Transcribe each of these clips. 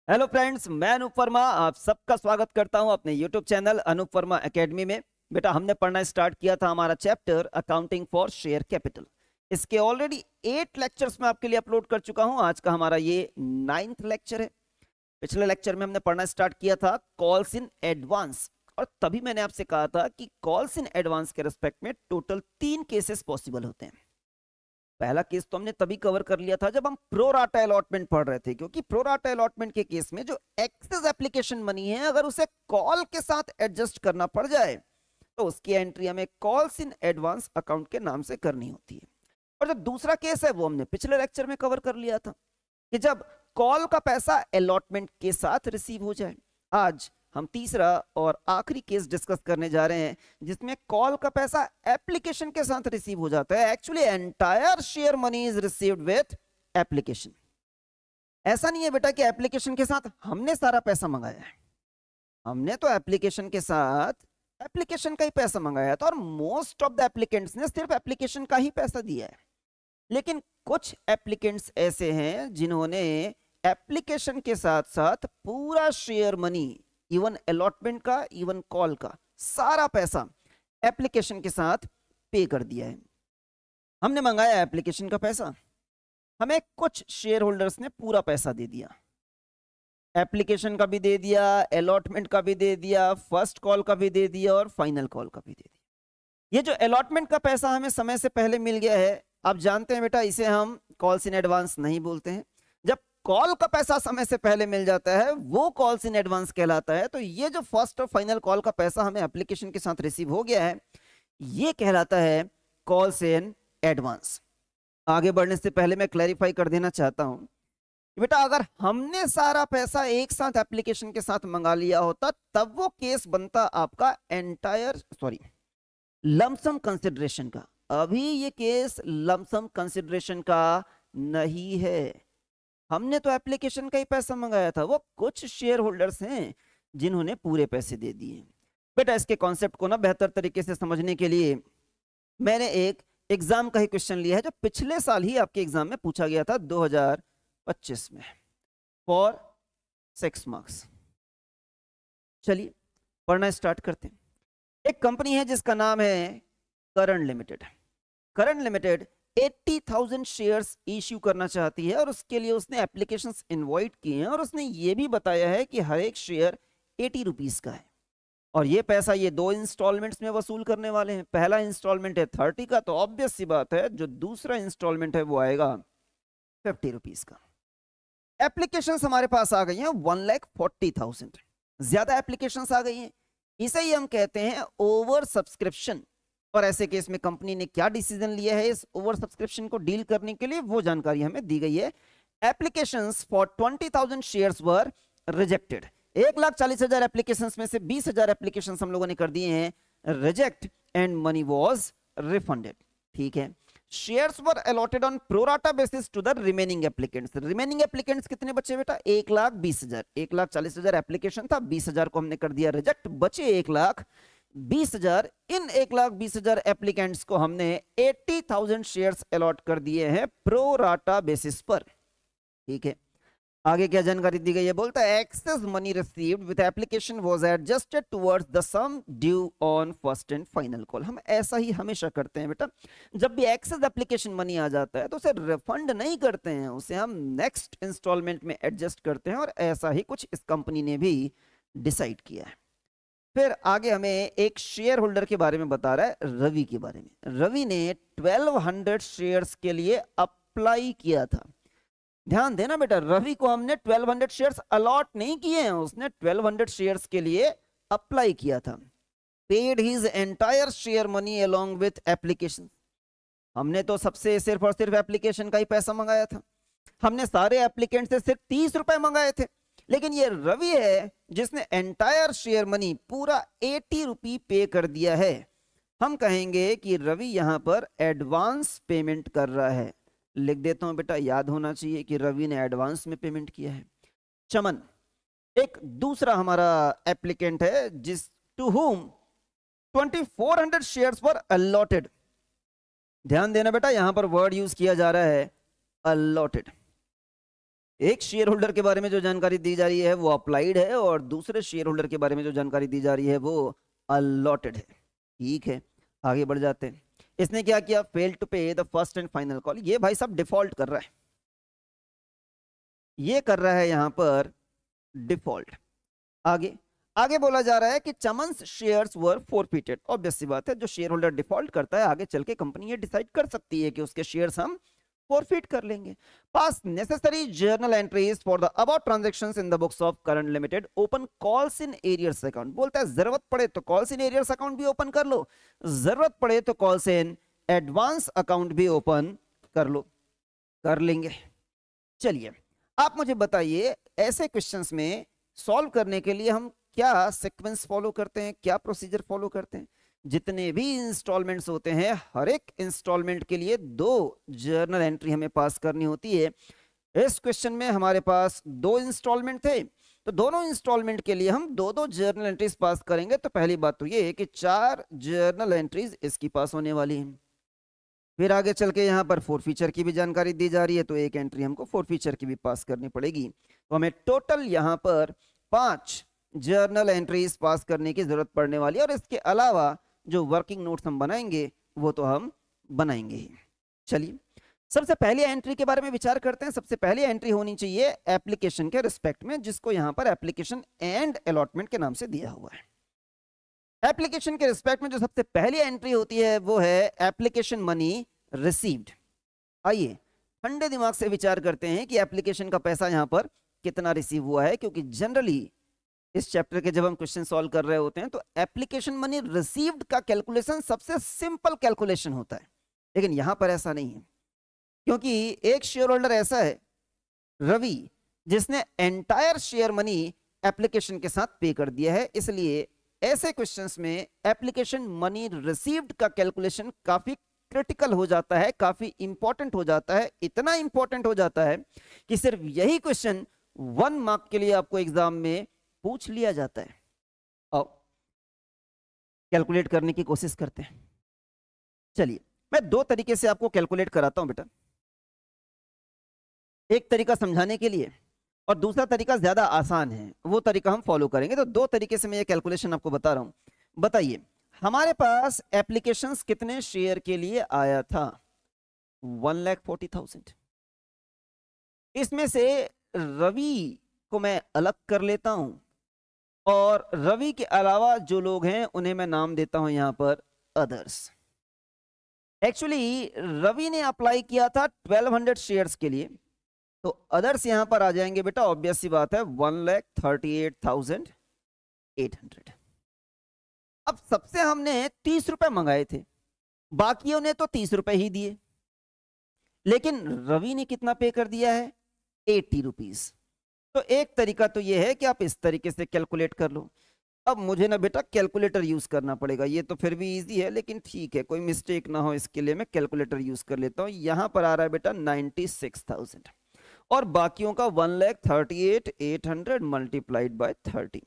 Hello friends, मैं अनूप वर्मा आप सबका स्वागत करता हूं अपने YouTube channel Anoop Verma academy में। बेटा, हमने पढ़ना स्टार्ट किया था हमारा chapter accounting for share capital. इसके ऑलरेडी 8 लेक्चर्स मैं आपके लिए अपलोड कर चुका हूं। आज का हमारा ये 9th लेक्चर है। पिछले लेक्चर में हमने पढ़ना स्टार्ट किया था कॉल्स इन एडवांस, और तभी मैंने आपसे कहा था कि कॉल्स इन एडवांस के रिस्पेक्ट में टोटल 3 केसेस पॉसिबल होते हैं। पहला केस तो हमने तभी कवर कर लिया था जब हम प्रो राटा अलॉटमेंट पढ़ रहे थे, क्योंकि प्रो राटा अलॉटमेंट के केस में जो एक्सेस एप्लीकेशन मनी है, अगर उसे कॉल के साथ एडजस्ट करना पड़ जाए तो उसकी एंट्री हमें कॉल्स इन एडवांस अकाउंट के नाम से करनी होती है। और जो दूसरा केस है वो हमने पिछले लेक्चर में कवर कर लिया था कि जब कॉल का पैसा अलॉटमेंट के साथ रिसीव हो जाए। आज हम तीसरा और आखिरी केस डिस्कस करने जा रहे हैं जिसमें कॉल का पैसा एप्लीकेशन के साथ रिसीव हो जाता है। Actually entire share money is received with application. ऐसा नहीं है बेटा कि एप्लीकेशन के साथ हमने सारा पैसा मंगाया है। हमने तो एप्लीकेशन के साथ एप्लीकेशन का ही पैसा मंगाया था, और मोस्ट ऑफ द एप्लीकेंट्स ने सिर्फ एप्लीकेशन का ही पैसा दिया है। लेकिन कुछ एप्लीकेंट्स ऐसे हैं जिन्होंने एप्लीकेशन के साथ साथ पूरा शेयर मनी, इवन अलॉटमेंट का, इवन कॉल का सारा पैसा एप्लीकेशन के साथ पे कर दिया है। हमने मंगाया एप्लीकेशन का पैसा, हमें कुछ शेयर होल्डर्स ने पूरा पैसा दे दिया, एप्लीकेशन का भी दे दिया, अलॉटमेंट का भी दे दिया, फर्स्ट कॉल का भी दे दिया और फाइनल कॉल का भी दे दिया। ये जो अलॉटमेंट का पैसा हमें समय से पहले मिल गया है, आप जानते हैं बेटा, इसे हम कॉल्स इन एडवांस नहीं बोलते हैं। जब कॉल का पैसा समय से पहले मिल जाता है वो कॉल्स इन एडवांस कहलाता है। तो ये जो फर्स्ट और फाइनल कॉल का पैसा हमें एप्लीकेशन के साथ रिसीव हो गया है, ये कहलाता है कॉल्स इन एडवांस। आगे बढ़ने से पहले मैं क्लैरिफाई कर देना चाहता हूं, बेटा अगर हमने सारा पैसा एक साथ एप्लीकेशन के साथ मंगा लिया होता तब वो केस बनता आपका लमसम कंसिडरेशन का। अभी ये केस लमसम कंसिडरेशन का नहीं है। हमने तो एप्लीकेशन का ही पैसा मंगाया था, वो कुछ शेयर होल्डर्स हैं जिन्होंने पूरे पैसे दे दिए। बेटा इसके कॉन्सेप्ट को ना बेहतर तरीके से समझने के लिए मैंने एक एग्जाम का ही क्वेश्चन लिया है जो पिछले साल ही आपके एग्जाम में पूछा गया था 2025 में, फॉर 6 मार्क्स। चलिए पढ़ना स्टार्ट करते हैं। एक कंपनी है जिसका नाम है करण लिमिटेड। करण लिमिटेड 80,000 शेयर्स इश्यू करना चाहती है, और उसके लिए उसने एप्लीकेशंस इनवाइट किए हैं, और उसने ये भी बताया है कि हर एक शेयर 80 रुपीज का है, और ये पैसा ये 2 इंस्टॉलमेंट्स में वसूल करने वाले हैं। पहला इंस्टॉलमेंट है 30 का, तो ऑब्वियस सी बात है जो दूसरा इंस्टॉलमेंट है वो आएगा 50 रुपीज का। एप्लीकेशंस हमारे पास आ गई हैं 1,40,000। ज्यादा एप्लीकेशंस आ गई हैं, इसे ही हम कहते हैं ओवर सब्सक्रिप्शन। और ऐसे केस में कंपनी ने क्या डिसीजन लिया है इस ओवर सब्सक्रिप्शन को डील करने के लिए, वो जानकारी हमें दी गई है। Applications for 20,000 shares were rejected. 1,40,000 applications में से 20,000 एप्लीकेशंस हम लोगों ने कर दिए हैं reject, and money was refunded. ठीक है। Shares were allotted on pro rata basis to the remaining applicants. Remaining applicants कितने बचे बेटा? 1,20,000। 1,40,000 एप्लीकेशन था, 20,000 को हमने कर दिया रिजेक्ट, बचे 1,20,000। इन 1,20,000 एप्लीकेंट्स को हमने 80,000 शेयर्स अलॉट कर दिए हैं प्रोराटा बेसिस पर। ठीक है। आगे क्या जानकारी दी गई है? बोलता है excess money received with application was adjusted towards the sum due on first and final call. हम ऐसा ही हमेशा करते हैं बेटा, जब भी एक्सेस एप्लीकेशन मनी आ जाता है तो उसे रिफंड नहीं करते हैं, उसे हम नेक्स्ट इंस्टॉलमेंट में एडजस्ट करते हैं, और ऐसा ही कुछ इस कंपनी ने भी डिसाइड किया है। फिर आगे हमें एक शेयर होल्डर के बारे में बता रहा है, रवि के बारे में। रवि ने 1200 शेयर्स के लिए अप्लाई किया था। ध्यान देना बेटा, रवि को हमने 1200 शेयर्स अलॉट नहीं किए हैं, उसने 1200 शेयर्स के लिए अप्लाई किया था। Paid his entire share money along with application. हमने तो सबसे सिर्फ और सिर्फ एप्लीकेशन का ही पैसा मंगाया था, हमने सारे एप्लीकेंट से सिर्फ 30 रुपए मंगाए थे। लेकिन ये रवि है जिसने एंटायर शेयर मनी पूरा 80 रुपी पे कर दिया है। हम कहेंगे कि रवि यहां पर एडवांस पेमेंट कर रहा है। लिख देता हूं बेटा, याद होना चाहिए कि रवि ने एडवांस में पेमेंट किया है। चमन एक दूसरा हमारा एप्लीकेंट है जिस to whom 2,400 shares were allotted. ध्यान देना बेटा, यहां पर वर्ड यूज किया जा रहा है अलॉटेड। एक शेयर होल्डर के बारे में जो जानकारी दी जा रही है वो अप्लाइड है और दूसरे शेयर होल्डर के बारे में जो जानकारी दी जा रही है वो अलॉटेड है। ठीक है, आगे बढ़ जाते हैं। इसने क्या किया, फेल टू पे the first and final call. ये भाई साहब डिफॉल्ट कर रहा है, ये कर रहा है यहां पर डिफॉल्ट। आगे आगे बोला जा रहा है कि चमन्स शेयर्स वर फॉरफिटेड। ऑब्वियस सी बात है, जो शेयर होल्डर डिफॉल्ट करता है आगे चल के कंपनी ये डिसाइड कर सकती है कि उसके शेयर्स हम फॉरफिट कर लेंगे। पास necessary journal entries for the about transactions in the books of current limited, open calls in arrears account. बोलता है जरूरत पड़े तो कॉल्स इन एरियर्स अकाउंट भी ओपन कर लो, जरूरत पड़े तो कॉल्स इन एडवांस अकाउंट भी ओपन कर लो, कर लेंगे। चलिए आप मुझे बताइए, ऐसे क्वेश्चंस में सॉल्व करने के लिए हम क्या सीक्वेंस फॉलो करते हैं, क्या प्रोसीजर फॉलो करते हैं। जितने भी इंस्टॉलमेंट्स होते हैं हर एक इंस्टॉलमेंट के लिए 2 जर्नल एंट्री हमें पास करनी होती है। इस क्वेश्चन में हमारे पास 2 इंस्टॉलमेंट थे, तो दोनों इंस्टॉलमेंट के लिए हम 2-2 जर्नल एंट्रीज पास करेंगे। तो पहली बात तो ये है कि 4 जर्नल एंट्रीज इसकी पास होने वाली हैं। फिर आगे चल के यहाँ पर फॉरफीचर की भी जानकारी दी जा रही है, तो एक एंट्री हमको फॉरफीचर की भी पास करनी पड़ेगी। तो हमें टोटल यहाँ पर 5 जर्नल एंट्रीज पास करने की जरूरत पड़ने वाली है। और इसके अलावा जो वर्किंग नोट्स हम बनाएंगे वो तो हम बनाएंगे ही। चलिए सबसे पहली एंट्री के बारे में विचार करते हैं। सबसे पहली एंट्री होनी चाहिए एप्लीकेशन के रिस्पेक्ट में, जिसको यहाँ पर एप्लीकेशन एंड अलॉटमेंट के नाम से दिया हुआ है। एप्लीकेशन के रिस्पेक्ट में जो सबसे पहली एंट्री होती है वो है एप्लीकेशन मनी रिसीव्ड। आइए ठंडे दिमाग से विचार करते हैं कि एप्लीकेशन का पैसा यहाँ पर कितना रिसीव हुआ है, क्योंकि जनरली इस चैप्टर के जब हम क्वेश्चन सॉल्व कर रहे होते हैं तो एप्लीकेशन मनी रिसीव्ड का कैलकुलेशन सबसे सिंपल कैलकुलेशन होता है, लेकिन यहां पर ऐसा नहीं है। क्योंकि एक शेयर होल्डर ऐसा है रवि, जिसने एंटायर शेयर मनी एप्लीकेशन के साथ पे कर दिया है, इसलिए ऐसे क्वेश्चंस में एप्लीकेशन मनी रिसीव्ड का कैलकुलेशन काफी क्रिटिकल हो जाता है, काफी इंपॉर्टेंट हो जाता है। इतना इंपॉर्टेंट हो जाता है कि सिर्फ यही क्वेश्चन 1 मार्क के लिए आपको एग्जाम में पूछ लिया जाता है। और कैलकुलेट करने की कोशिश करते हैं। चलिए मैं 2 तरीके से आपको कैलकुलेट कराता हूं बेटा, एक तरीका समझाने के लिए और दूसरा तरीका ज्यादा आसान है, वो तरीका हम फॉलो करेंगे। तो 2 तरीके से मैं ये कैलकुलेशन आपको बता रहा हूं। बताइए हमारे पास एप्लीकेशंस कितने शेयर के लिए आया था, 1,40,000। इसमें से रवि को मैं अलग कर लेता हूं और रवि के अलावा जो लोग हैं उन्हें मैं नाम देता हूं यहां पर अदर्स। एक्चुअली रवि ने अप्लाई किया था 1200 शेयर्स के लिए, तो अदर्स यहां पर आ जाएंगे बेटा, ऑब्वियस सी बात है 1,38,800। अब सबसे हमने 30 रुपए मंगाए थे, बाकियों ने तो 30 रुपए ही दिए, लेकिन रवि ने कितना पे कर दिया है, 80 रुपीज। तो एक तरीका तो ये है कि आप इस तरीके से कैलकुलेट कर लो। अब मुझे ना बेटा कैलकुलेटर यूज करना पड़ेगा, ये तो फिर भी इजी है, लेकिन ठीक है कोई मिस्टेक ना हो इसके लिए मैं कैलकुलेटर यूज कर लेता हूं। यहां पर आ रहा है बेटा 96,000 और बाकियों का 1,38,800 मल्टीप्लाइड बाय 30,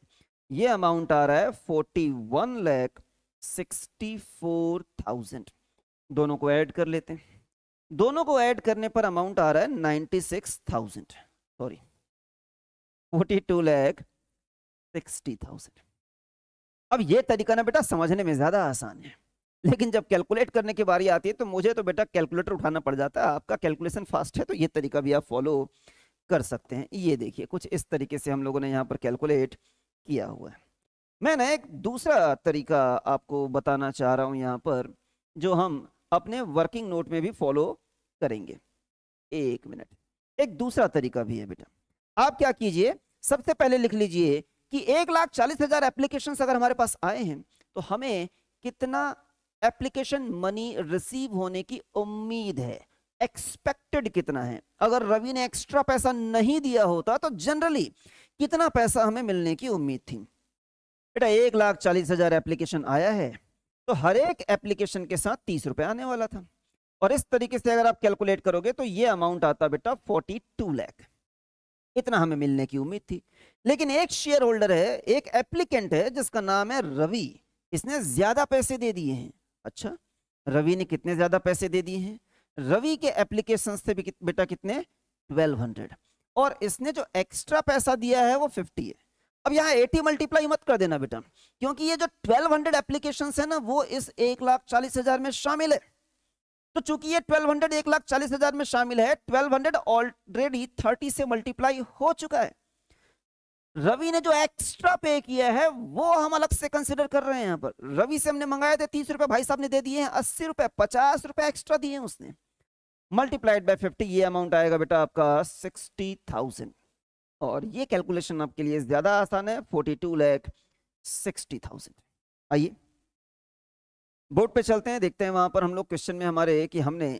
ये अमाउंट आ रहा है 41,64,000। दोनों को ऐड कर लेते हैं, दोनों को ऐड करने पर अमाउंट आ रहा है 96,000, सॉरी 42,60,000। अब ये तरीका ना बेटा समझने में ज्यादा आसान है, लेकिन जब कैलकुलेट करने की बारी आती है तो मुझे तो बेटा कैलकुलेटर उठाना पड़ जाता है। आपका कैलकुलेशन फास्ट है तो ये तरीका भी आप फॉलो कर सकते हैं। ये देखिए कुछ इस तरीके से हम लोगों ने यहाँ पर कैलकुलेट किया हुआ है। मैं ना एक दूसरा तरीका आपको बताना चाह रहा हूँ यहाँ पर, जो हम अपने वर्किंग नोट में भी फॉलो करेंगे। 1 मिनट, एक दूसरा तरीका भी है बेटा। आप क्या कीजिए, सबसे पहले लिख लीजिए कि 1,40,000 एप्लीकेशन अगर हमारे पास आए हैं तो हमें कितना एप्लीकेशन मनी रिसीव होने की उम्मीद है, एक्सपेक्टेड कितना है। अगर रवि ने एक्स्ट्रा पैसा नहीं दिया होता तो जनरली कितना पैसा हमें मिलने की उम्मीद थी। बेटा 1,40,000 एप्लीकेशन आया है तो हर एक एप्लीकेशन के साथ 30 रुपए आने वाला था, और इस तरीके से अगर आप कैलकुलेट करोगे तो ये अमाउंट आता बेटा 42 लाख। इतना हमें मिलने की उम्मीद थी। लेकिन एक शेयर होल्डर है, एक एप्लीकेंट है जिसका नाम है रवि, इसने ज्यादा पैसे दे दिए हैं। अच्छा रवि ने कितने ज्यादा पैसे दे दिए हैं, रवि के एप्लीकेशन से भी बेटा कितने 1200, और इसने जो एक्स्ट्रा पैसा दिया है वो 50 है। अब यहाँ 80 मल्टीप्लाई मत कर देना बेटा, क्योंकि ये जो 1200 एप्लीकेशंस है ना वो इस 1,40,000 में शामिल है। तो चूंकि ये 1200 1,40,000 में शामिल है, 1200 ऑलरेडी 30 से मल्टीप्लाई हो चुका है। रवि ने जो एक्स्ट्रा पे किया है वो हम अलग से कंसिडर कर रहे हैं। यहाँ पर रवि से हमने मंगाए थे 30 रुपए, भाई साहब ने दे दिए हैं 80 रुपए, 50 रुपए एक्स्ट्रा दिए हैं उसने, मल्टीप्लाइड बाय 50, ये अमाउंट आएगा बेटा आपका 60,000। और ये कैलकुलेशन आपके लिए ज्यादा आसान है, 42,60,000। आइए बोर्ड पे चलते हैं, देखते हैं वहां पर हम लोग क्वेश्चन में हमारे कि हमने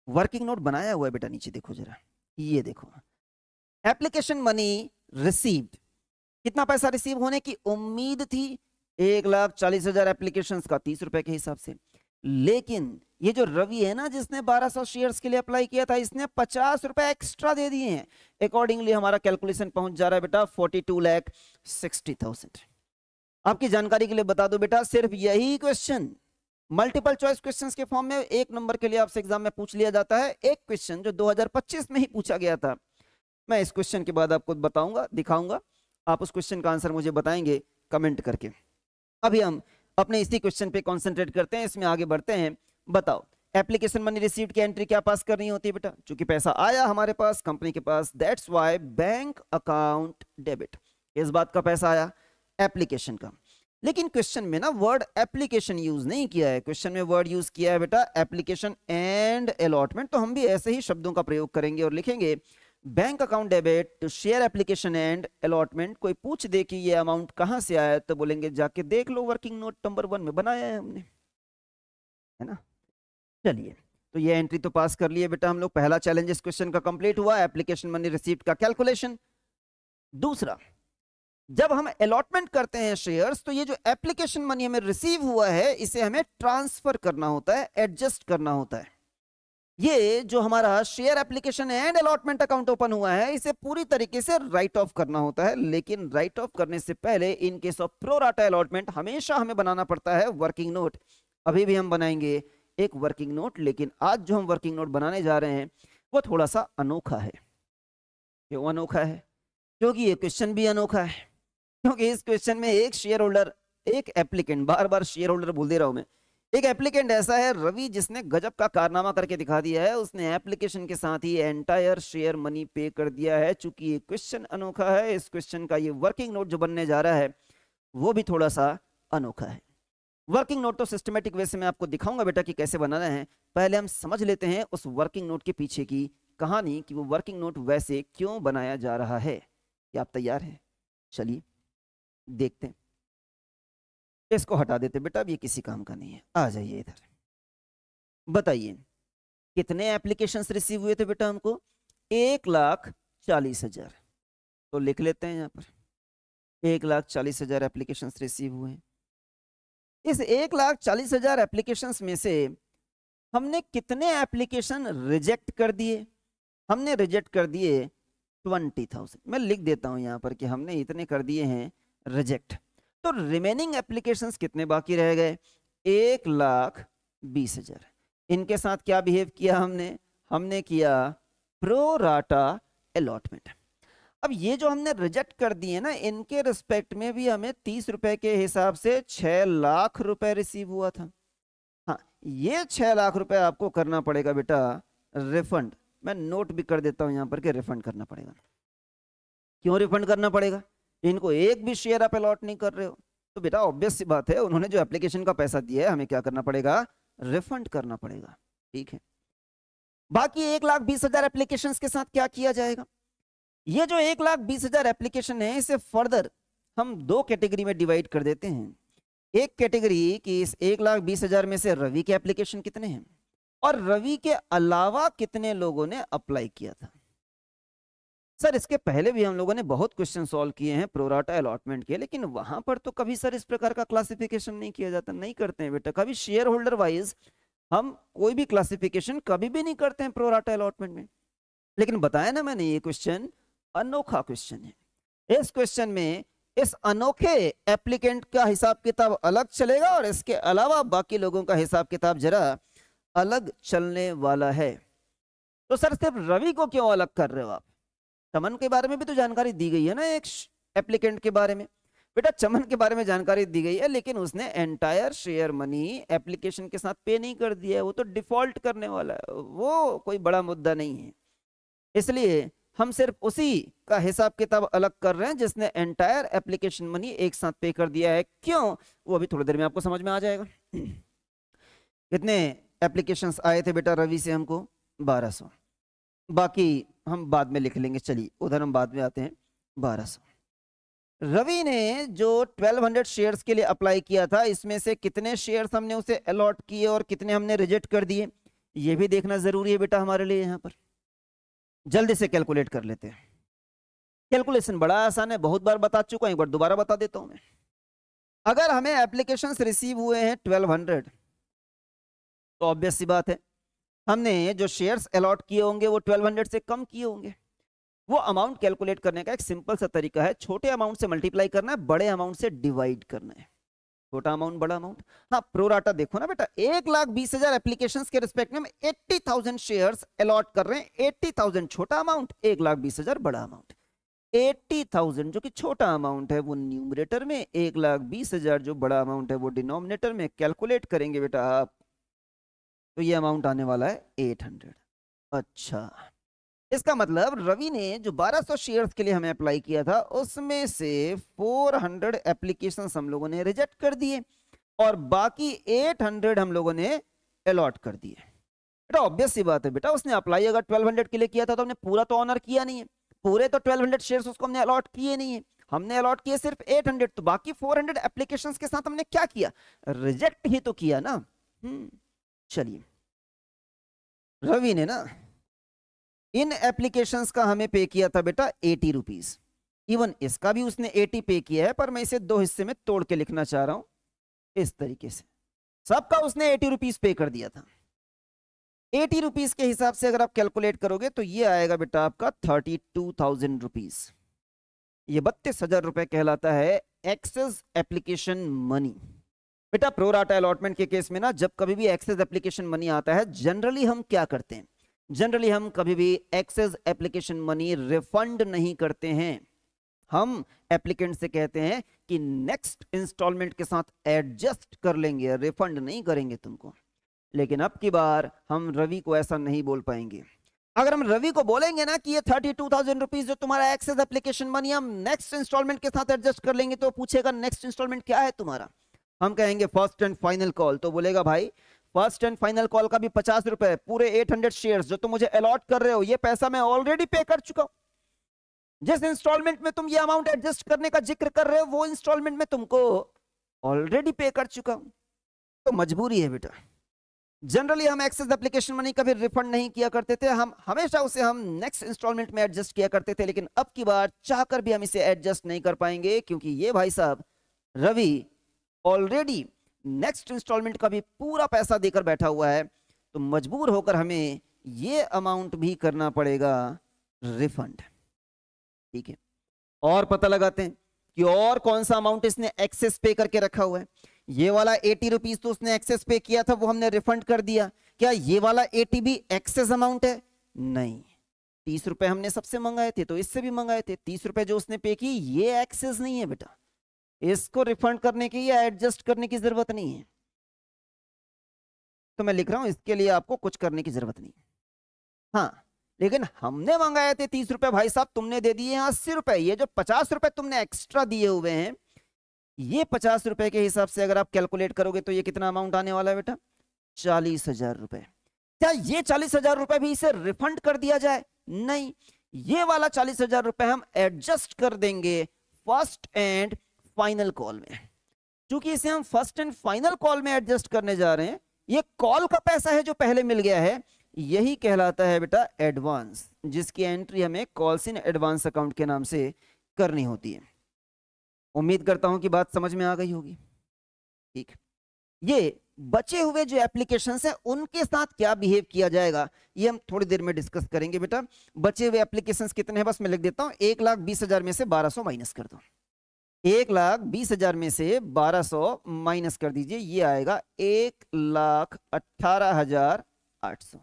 वर्किंग नोट बनाया हुआ है बेटा। नीचे देखो जरा, ये देखो, एप्लीकेशन मनी रिसीव्ड, कितना पैसा रिसीव होने की उम्मीद थी? 1,40,000 एप्लीकेशन का 30 रुपए के हिसाब से। लेकिन ये जो रवि है ना जिसने 1200 शेयर्स के लिए अप्लाई किया था, इसने 50 रुपए एक्स्ट्रा दे दिए हैं। अकॉर्डिंगली हमारा कैलकुलेशन पहुंच जा रहा है बेटा 42,60,000। आपकी जानकारी के लिए बता दो बेटा, सिर्फ यही क्वेश्चन मल्टीपल चॉइस क्वेश्चंस के फॉर्म में 1 नंबर के लिए आपसे एग्जाम में पूछ लिया जाता है। एक क्वेश्चन जो 2025 में ही पूछा गया था, मैं इस क्वेश्चन के बाद आपको बताऊंगा, दिखाऊंगा, आप उस क्वेश्चन का आंसर मुझे बताएंगे कमेंट करके। अभी हम अपने इसी क्वेश्चन पे कंसंट्रेट करते हैं, इसमें आगे बढ़ते हैं। बताओ एप्लीकेशन मनी रिसीव्ड की एंट्री क्या पास करनी होती है बेटा? क्योंकि पैसा आया हमारे पास, कंपनी के पास, that's why bank account debit. इस बात का पैसा आया एप्लीकेशन का, लेकिन क्वेश्चन में ना वर्ड एप्लीकेशन यूज नहीं किया है, क्वेश्चन में वर्ड यूज किया है बेटा एप्लीकेशन एंड अलॉटमेंट। तो हम भी ऐसे ही शब्दों का प्रयोग करेंगे और लिखेंगे bank account debit to share application and allotment. कोई पूछ दे कि ये अमाउंट कहां से आया तो बोलेंगे जाके देख लो, वर्किंग नोट नंबर 1 में बनाया है हमने, है ना। चलिए, तो ये एंट्री तो पास कर लिए बेटा हम लोग। पहला चैलेंज इस क्वेश्चन का कंप्लीट हुआ, एप्लीकेशन मनी रिसीव्ड का कैलकुलेशन। दूसरा, जब हम अलॉटमेंट करते हैं शेयर्स, तो ये जो एप्लीकेशन मनी हमें रिसीव हुआ है इसे हमें ट्रांसफर करना होता है, एडजस्ट करना होता है। ये जो हमारा share application and allotment account open हुआ है इसे पूरी तरीके से राइट ऑफ करना होता है। लेकिन राइट ऑफ करने से पहले in case of pro rata allotment हमेशा हमें बनाना पड़ता है वर्किंग नोट। अभी भी हम बनाएंगे एक वर्किंग नोट, लेकिन आज जो हम वर्किंग नोट बनाने जा रहे हैं वो थोड़ा सा अनोखा है। क्यों अनोखा है? क्योंकि ये क्वेश्चन भी अनोखा है। क्योंकि इस क्वेश्चन में एक शेयर होल्डर, एक एप्लीकेंट, बार बार शेयर होल्डर बोल दे रहा हूं मैं, एक एप्लीकेंट ऐसा है रवि जिसने गजब का कारनामा करके दिखा दिया है। उसने एप्लीकेशन के साथ ही एंटायर शेयर मनी पे कर दिया है। चूंकि ये क्वेश्चन अनोखा है, इस क्वेश्चन का ये वर्किंग नोट जो बनने जा रहा है वो भी थोड़ा सा अनोखा है। वर्किंग नोट तो सिस्टमेटिक वे से मैं आपको दिखाऊंगा बेटा कि कैसे बनाना है। पहले हम समझ लेते हैं उस वर्किंग नोट के पीछे की कहानी, कि वो वर्किंग नोट वैसे क्यों बनाया जा रहा है। क्या आप तैयार हैं? चलिए देखते हैं। इसको हटा देते बेटा, अब ये किसी काम का नहीं है। आ जाइए इधर, बताइए कितने एप्लीकेशंस रिसीव हुए थे बेटा हमको? 1,40,000। तो लिख लेते हैं यहाँ पर 1,40,000 एप्लीकेशंस रिसीव हुए हैं। इस 1,40,000 एप्लीकेशंस में से हमने कितने एप्लीकेशन रिजेक्ट कर दिए? हमने रिजेक्ट कर दिए 20,000। मैं लिख देता हूं यहाँ पर कि हमने इतने कर दिए हैं रिजेक्ट। तो रिमेनिंग एप्लीकेशंस कितने बाकी रह गए? 1,20,000। इनके साथ क्या बिहेव किया हमने किया प्रो राटा अलॉटमेंट। अब ये जो हमने रिजेक्ट कर दिए ना, इनके रिस्पेक्ट में भी हमें 30 रुपए के हिसाब से 6 लाख रुपए रिसीव हुआ था। हाँ, ये 6 लाख रुपए आपको करना पड़ेगा बेटा रिफंड। मैं नोट भी कर देता हूं यहां पर कि रिफंड करना पड़ेगा। क्यों रिफंड करना पड़ेगा? इनको एक भी शेयर आप अलॉट नहीं कर रहे हो, तो बेटा ऑब्वियस सी बात है, उन्होंने जो एप्लीकेशन का पैसा दिया है हमें क्या करना पड़ेगा? रिफंड करना पड़ेगा। ठीक है, बाकी 1,20,000 एप्लीकेशन के साथ क्या किया जाएगा? ये जो 1,20,000 एप्लीकेशन है इसे फर्दर हम 2 कैटेगरी में डिवाइड कर देते हैं। एक कैटेगरी कि इस 1,20,000 में से रवि के एप्लीकेशन कितने हैं और रवि के अलावा कितने लोगों ने अप्लाई किया था। सर इसके पहले भी हम लोगों ने बहुत क्वेश्चन सॉल्व किए हैं प्रोराटा अलॉटमेंट के, लेकिन वहां पर तो कभी सर इस प्रकार का क्लासिफिकेशन नहीं किया जाता। नहीं करते हैं बेटा, कभी शेयर होल्डर वाइज हम कोई भी क्लासिफिकेशन कभी भी नहीं करते हैं प्रोराटा अलॉटमेंट में। लेकिन बताया ना मैंने, ये क्वेश्चन अनोखा क्वेश्चन है। इस क्वेश्चन में इस अनोखे एप्लीकेंट का हिसाब किताब अलग चलेगा और इसके अलावा बाकी लोगों का हिसाब किताब जरा अलग चलने वाला है। तो सर सिर्फ रवि को क्यों अलग कर रहे हो आप? चमन के बारे में भी तो जानकारी दी गई है ना एक एप्लीकेंट के बारे में। बेटा चमन के बारे में जानकारी दी गई है, लेकिन उसने एंटायर शेयर मनी एप्लीकेशन के साथ पे नहीं कर दिया है, वो तो डिफॉल्ट करने वाला है, वो कोई बड़ा मुद्दा नहीं है। इसलिए हम सिर्फ उसी का हिसाब किताब अलग कर रहे हैं जिसने एंटायर एप्लीकेशन मनी एक साथ पे कर दिया है। क्यों? वो अभी थोड़ी देर में आपको समझ में आ जाएगा। कितने एप्लीकेशंस आए थे बेटा रवि से हमको? 1200। बाकी हम बाद में लिख लेंगे, चलिए उधर हम बाद में आते हैं। 1200 रवि ने जो 1200 शेयर्स के लिए अप्लाई किया था, इसमें से कितने शेयर्स हमने उसे अलॉट किए और कितने हमने रिजेक्ट कर दिए, ये भी देखना जरूरी है बेटा हमारे लिए। यहां पर जल्दी से कैलकुलेट कर लेते हैं। कैलकुलेशन बड़ा आसान है, बहुत बार बता चुका हूं, एक बार दोबारा बता देता हूं मैं। अगर हमें एप्लीकेशंस रिसीव हुए हैं 1200, तो ऑब्वियस सी बात है हमने जो शेयर्स अलॉट किए होंगे वो 1200 से कम किए होंगे। वो अमाउंट कैलकुलेट करने का एक सिंपल सा तरीका है, छोटे अमाउंट से मल्टीप्लाई करना है, बड़े अमाउंट से डिवाइड करना है। छोटा अमाउंट बड़ा अमाउंट, हाँ प्रोराटा देखो ना बेटा, 1,20,000 एप्लीकेशंस के रिस्पेक्ट में हम 80,000 शेयर्स अलॉट कर रहे हैं। 80,000 छोटा अमाउंट, 1,20,000 बड़ा अमाउंट। 80,000 जो कि छोटा अमाउंट है वो न्यूमरेटर में, 1,20,000 जो बड़ा अमाउंट है वो डिनोमिनेटर में। कैलकुलेट करेंगे बेटा आप तो ये अमाउंट आने वाला है 800। अच्छा, इसका मतलब रवि ने जो 1200 शेयर्स के लिए हमें अप्लाई किया था उसमें से 400 एप्लीकेशंस हम लोगों ने रिजेक्ट कर दिए और बाकी 800 हम लोगों ने अलॉट कर दिए। बेटा ऑब्वियस सी बात है बेटा, उसने अप्लाई अगर 1200 के लिए किया था तो हमने पूरा तो ऑनर किया नहीं है, पूरे तो 1200 शेयर्स उसको हमने अलॉट किए नहीं है, हमने अलॉट किए सिर्फ 800। तो बाकी 400 एप्लीकेशंस के साथ हमने क्या किया? रिजेक्ट ही तो किया ना। चलिए, रवि ने ना इन एप्लीकेशंस का हमें पे किया था बेटा 80 रुपीज। इवन इसका भी उसने 80 पे किया है, पर मैं इसे दो हिस्से में तोड़ के लिखना चाह रहा हूं इस तरीके से। सबका उसने 80 रुपीज पे कर दिया था। 80 रुपीज के हिसाब से अगर आप कैलकुलेट करोगे तो ये आएगा बेटा आपका 32,000 रुपीज। ये 32,000 रुपए कहलाता है एक्सेस एप्लीकेशन मनी। बेटा प्रोराटा अलॉटमेंट के केस में ना, जब कभी भी एक्सेस एप्लीकेशन मनी आता है, जनरली हम क्या करते हैं? जनरली हम कभी भी एक्सेस एप्लीकेशन मनी रिफंड नहीं करते हैं। हम एप्लीकेंट से कहते हैं कि नेक्स्ट इंस्टॉलमेंट के साथ एडजस्ट कर लेंगे, रिफंड नहीं करेंगे तुमको। लेकिन अब की बार हम रवि को ऐसा नहीं बोल पाएंगे। अगर हम रवि को बोलेंगे ना कि ये 32,000 रुपीज जो तुम्हारा एक्सेस एप्लीकेशन मनी हम नेक्स्ट इंस्टॉलमेंट के साथ एडजस्ट कर लेंगे, तो पूछेगा नेक्स्ट इंस्टॉलमेंट क्या है तुम्हारा? हम कहेंगे फर्स्ट एंड फाइनल कॉल, तो बोलेगा भाई फर्स्ट एंड फाइनल कॉल का भी 50 रुपए, पूरे 800 शेयर्स जो तुम मुझे अलॉट कर रहे हो ये पैसा मैं ऑलरेडी पे कर चुका हूं। जिस इंस्टॉलमेंट में तुम ये अमाउंट एडजस्ट करने का जिक्र कर रहे हो वो इंस्टॉलमेंट में तुमको ऑलरेडी पे कर चुका हूं। तो मजबूरी है बेटा। जनरली हम एक्सेस एप्लीकेशन मनी कभी रिफंड नहीं किया करते थे, हम हमेशा उसे हम नेक्स्ट इंस्टॉलमेंट में एडजस्ट किया करते थे। लेकिन अब की बार चाहकर भी हम इसे एडजस्ट नहीं कर पाएंगे, क्योंकि ये भाई साहब रवि ऑलरेडी नेक्स्ट इंस्टॉलमेंट का भी पूरा पैसा देकर बैठा हुआ है। तो मजबूर होकर हमें ये अमाउंट भी करना पड़ेगा रिफंड। ठीक है, और पता लगाते हैं कि और कौन सा अमाउंट इसने एक्सेस पे करके रखा हुआ है। ये वाला 80 रुपीज तो उसने एक्सेस पे किया था, वो हमने रिफंड कर दिया। क्या ये वाला 80 भी एक्सेस अमाउंट है? नहीं। 30 रुपए हमने सबसे मंगाए थे तो इससे भी मंगाए थे। 30 रुपए जो उसने पे की ये एक्सेस नहीं है बेटा, इसको रिफंड करने की या एडजस्ट करने की जरूरत नहीं है। तो मैं लिख रहा हूं इसके लिए आपको कुछ करने की जरूरत नहीं। हाँ, लेकिन हमने मंगाए थे 30 रुपए, भाई साहब तुमने दे दिए 80 रुपए। ये जो 50 रुपए तुमने एक्स्ट्रा दिए हुए हैं, ये 50 रुपए के हिसाब से अगर आप कैलकुलेट करोगे तो ये कितना अमाउंट आने वाला है बेटा? 40,000 रुपए। क्या ये 40,000 रुपए भी इसे रिफंड कर दिया जाए? नहीं, ये वाला 40,000 रुपए हम एडजस्ट कर देंगे फर्स्ट एंड फाइनल कॉल में। क्योंकि इसे हम फर्स्ट एंड फाइनल कॉल में एडजस्ट करने जा रहे हैं, ये कॉल का पैसा है जो पहले मिल गया है, यही कहलाता है बेटा एडवांस, जिसकी एंट्री हमें कॉल्स इन एडवांस अकाउंट के नाम से करनी होती है। उम्मीद करता हूं कि बात समझ में आ गई होगी। ठीक, ये बचे हुए जो एप्लीकेशंस हैं उनके साथ क्या बिहेव किया जाएगा ये हम थोड़ी देर में डिस्कस करेंगे बेटा। बचे हुए एप्लीकेशंस कितने हैं बस मैं लिख देता हूं। 1,20,000 में से 1200 माइनस कर दो। 1,20,000 में से 1200 माइनस कर दीजिए, ये आएगा 1,18,800।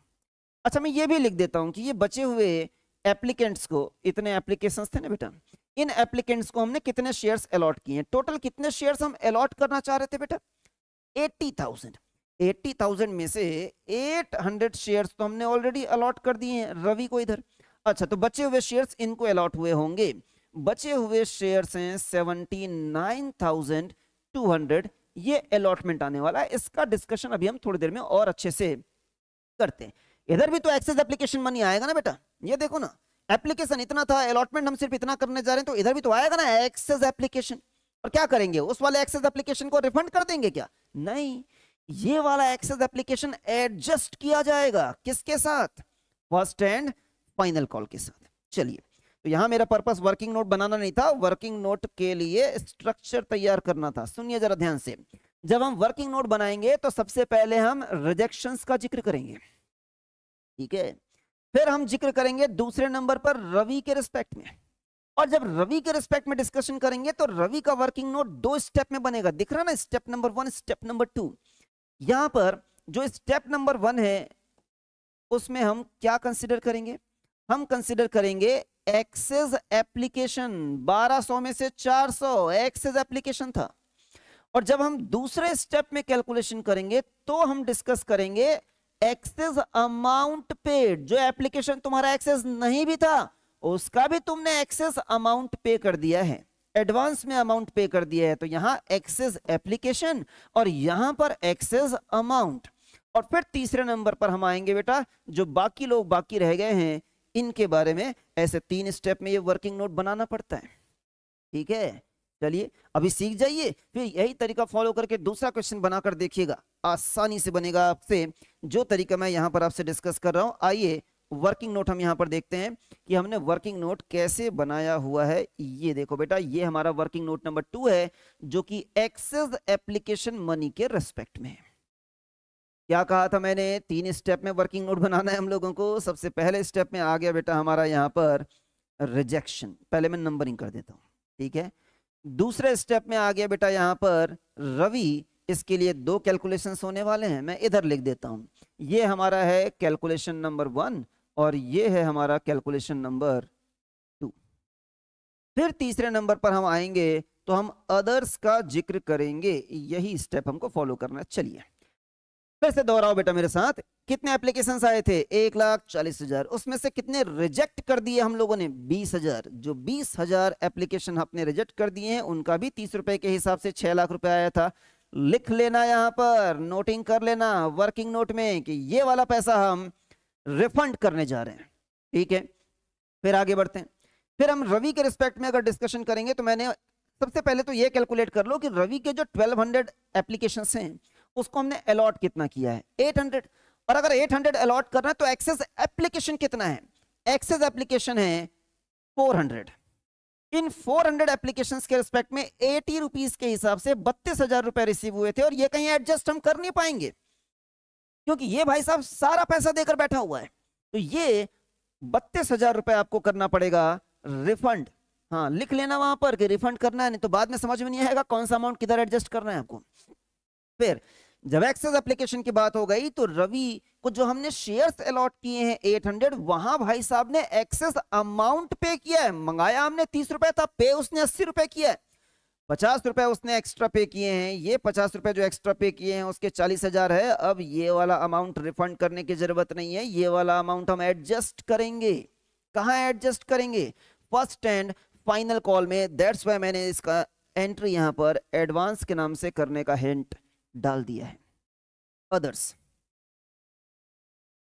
अच्छा मैं ये भी लिख देता हूं कि ये बचे हुए एप्लीकेंट्स को, इतने एप्लीकेशंस थे ना बेटा, इन एप्लीकेंट्स को हमने कितने शेयर्स अलॉट किए हैं, टोटल कितने शेयर्स हम अलॉट करना चाह रहे थे बेटा, 80,000। 80,000 में से 800 शेयर्स तो हमने ऑलरेडी अलॉट कर दिए हैं रवि को इधर। अच्छा तो बचे हुए शेयर्स इनको अलॉट हुए होंगे, बचे हुए शेयर्स हैं 79,200, ये अलॉटमेंट आने वाला है। इसका डिस्कशन अभी हम थोड़ी देर में और अच्छे से करते हैं। इधर भी तो एक्सेस एप्लीकेशन मनी आएगा ना बेटा, ये देखो ना, एप्लीकेशन इतना था, अलॉटमेंट हम सिर्फ इतना करने जा रहे हैं, तो इधर भी तो आएगा ना एक्सेस एप्लीकेशन। और क्या करेंगे, उस वाले एक्सेस एप्लीकेशन को रिफंड कर देंगे क्या, नहीं, ये वाला एक्सेस एप्लीकेशन एडजस्ट किया जाएगा, किसके साथ, फर्स्ट एंड फाइनल कॉल के साथ। चलिए, तो यहां मेरा पर्पस वर्किंग नोट बनाना नहीं था, वर्किंग नोट के लिए स्ट्रक्चर तैयार करना था। सुनिए जरा ध्यान से, जब हम वर्किंग नोट बनाएंगे तो सबसे पहले हम रिजेक्शंस का जिक्र करेंगे, ठीक है, फिर हम जिक्र करेंगे दूसरे नंबर पर रवि के रिस्पेक्ट में, और जब रवि के रिस्पेक्ट में डिस्कशन करेंगे तो रवि का वर्किंग नोट 2 स्टेप में बनेगा, दिख रहा ना, स्टेप नंबर 1, स्टेप नंबर 2। यहां पर जो स्टेप नंबर 1 है उसमें हम क्या कंसीडर करेंगे, हम कंसीडर करेंगे एक्सेस एप्लीकेशन, 1200 में से 400 एक्सेस एप्लीकेशन था। और जब हम दूसरे स्टेप में कैलकुलेशन करेंगे तो हम डिस्कस करेंगे एक्सेस अमाउंट पेड, जो एप्लीकेशन तुम्हारा एक्सेस नहीं भी था उसका भी तुमने एक्सेस अमाउंट पे कर दिया है, एडवांस में अमाउंट पे कर दिया है, तो यहां एक्सेस एप्लीकेशन और यहां पर एक्सेस अमाउंट। और फिर तीसरे नंबर पर हम आएंगे बेटा, जो बाकी लोग बाकी रह गए हैं इनके बारे में, ऐसे 3 स्टेप में ये वर्किंग नोट बनाना पड़ता है, ठीक है। चलिए अभी सीख जाइए, फिर यही तरीका फॉलो करके दूसरा क्वेश्चन बनाकर देखिएगा, आसानी से बनेगा आपसे, जो तरीका मैं यहां पर आपसे डिस्कस कर रहा हूं। आइए वर्किंग नोट हम यहां पर देखते हैं कि हमने वर्किंग नोट कैसे बनाया हुआ है। ये देखो बेटा, ये हमारा वर्किंग नोट नंबर 2 है, जो कि एक्सेस एप्लीकेशन मनी के रेस्पेक्ट में है। क्या कहा था मैंने, 3 स्टेप में वर्किंग नोट बनाना है हम लोगों को। सबसे पहले स्टेप में आ गया बेटा हमारा यहाँ पर रिजेक्शन, पहले मैं नंबरिंग कर देता हूँ, ठीक है। दूसरे स्टेप में आ गया बेटा यहाँ पर रवि, इसके लिए 2 कैलकुलेशंस होने वाले हैं, मैं इधर लिख देता हूँ, ये हमारा है कैलकुलेशन नंबर 1 और ये है हमारा कैलकुलेशन नंबर 2। फिर तीसरे नंबर पर हम आएंगे तो हम अदर्स का जिक्र करेंगे, यही स्टेप हमको फॉलो करना है। चलिए फिर से दोहराओ बेटा मेरे साथ, कितने एप्लीकेशंस आए थे, 1,40,000, उसमें से कितने रिजेक्ट कर दिए हम लोगों ने, 20,000। जो 20,000 एप्लीकेशन अपने रिजेक्ट कर दिए हैं उनका भी 30 रुपए के हिसाब से 6 लाख रुपए आया था। लिख लेना, यहां पर नोटिंग कर लेना वर्किंग नोट में कि ये वाला पैसा हम रिफंड करने जा रहे हैं, ठीक है। फिर आगे बढ़ते हैं, फिर हम रवि के रिस्पेक्ट में अगर डिस्कशन करेंगे तो मैंने सबसे पहले तो ये कैलकुलेट कर लो कि रवि के जो 1200 एप्लीकेशंस हैं उसको हमने अलॉट कितना किया है, 800। और अगर 800 अलॉट करना है तो एक्सेस एप्लीकेशन कितना है, एक्सेस एप्लीकेशन है 400। इन 400 एप्लीकेशंस के रिस्पेक्ट में 80 रुपीस के हिसाब से 32,000 रुपए रिसीव हुए थे। और ये कहीं एडजस्ट हम कर नहीं पाएंगे क्योंकि ये भाई साहब सारा पैसा देकर बैठा हुआ है, तो ये 32,000 रुपए आपको करना पड़ेगा रिफंड। हाँ लिख लेना वहां पर कि रिफंड करना है, नहीं तो बाद में समझ में नहीं आएगा कौन सा अमाउंट किधर एडजस्ट करना है आपको। फिर जब एक्सेस एप्लीकेशन की बात हो गई तो रवि को जो हमने शेयर्स अलॉट किए हैं 800, वहां भाई साहब ने एक्सेस अमाउंट पे किया है, मंगाया हमने 30 रुपए था, पे उसने 80 रुपए किया है, 50 रुपए उसने एक्स्ट्रा पे किए हैं, ये 50 रुपए जो एक्स्ट्रा पे किए हैं उसके 40,000 है। अब ये वाला अमाउंट रिफंड करने की जरूरत नहीं है, ये वाला अमाउंट हम एडजस्ट करेंगे। कहां एडजस्ट करेंगे, फर्स्ट एंड फाइनल कॉल में। दैट्स वाई मैंने इसका एंट्री यहां पर एडवांस के नाम से करने का हिंट डाल दिया है। अदर्स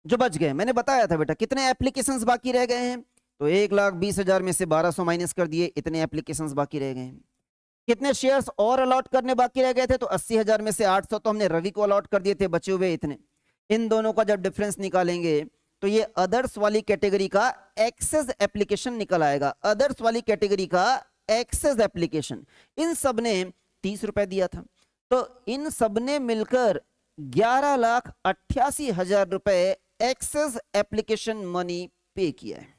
जो बच गए, मैंने बताया था बेटा कितने एप्लीकेशंस बाकी रह गए हैं, तो 1,20,000 में से 1200 माइनस कर दिए, इतने एप्लीकेशंस बाकी रह गए हैं। कितने शेयर्स और अलॉट करने बाकी रह गए थे, तो 80,000 में से 800 तो हमने रवि को अलॉट कर दिए थे, बचे हुए इतने। इन दोनों का जब डिफरेंस निकालेंगे तो ये अदर्स वाली कैटेगरी का एक्सेस एप्लीकेशन निकल आएगा, अदर्स वाली कैटेगरी का एक्सेस एप्लीकेशन। इन सब ने 30 रुपए दिया था, तो इन सब ने मिलकर 11,88,000 रुपए एक्सेस एप्लीकेशन मनी पे किया है।